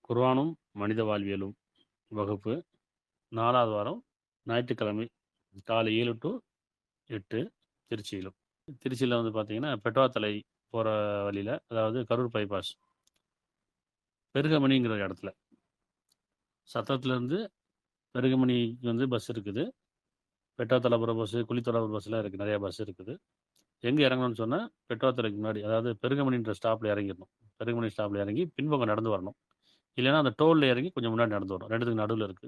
குர்ஆனும் மனித வாழ்வியலும் வகுப்பு 4வது வாரம் ஞாயிற்றுக்கிழமை காலை 7 to 8 திருச்சியிலும். திருச்சியில வந்து பார்த்தீங்கன்னா, பெட்வாத்தலை போற வழியில, அதாவது கரூர் பைபாஸ் பெருகமணிங்கிற இடத்துல. சத்திரத்திலேருந்து பெருகமணிக்கு வந்து பஸ் இருக்குது. பெட்வாத்தலை போகிற பஸ்ஸு, குளித்தலை போகிற பஸ்லாம் இருக்குது. நிறையா பஸ் இருக்குது. எங்கே இறங்கணும்னு சொன்னா, பெட்வாத்தலைக்கு முன்னாடி, அதாவது பெருகமணின்ற ஸ்டாப்பில் இறங்கிடணும். பெருகமணி ஸ்டாப்பில் இறங்கி பின்பக்கம் நடந்து வரணும். இல்லைன்னா அந்த டோல்ல இறங்கி கொஞ்சம் முன்னாடி நடந்து வரணும். 2த்துக்கு நடுவுல இருக்கு.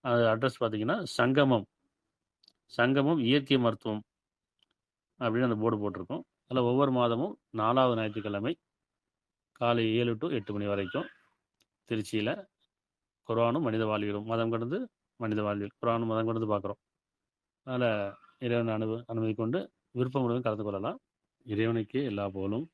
அது அட்ரஸ் பார்த்தீங்கன்னா, சங்கமம் இயற்கை மருத்துவம் அப்படின்னு அந்த போர்டு போட்டிருக்கும். அதில் ஒவ்வொரு மாதமும் 4வது ஞாயிற்றுக்கிழமை காலை 7 to 8 மணி வரைக்கும் திருச்சியில் குர்ஆனும் மனித வாழ்வியலும், மதம் கடந்து மனித வாழ்வியல், குர்ஆனும் மதம் கடந்து பார்க்குறோம். அதில் இறைவன் அனுமதி கொண்டு விருப்பமுடன் கலந்து கொள்ளலாம். இறைவனுக்கே எல்லா புகழும்.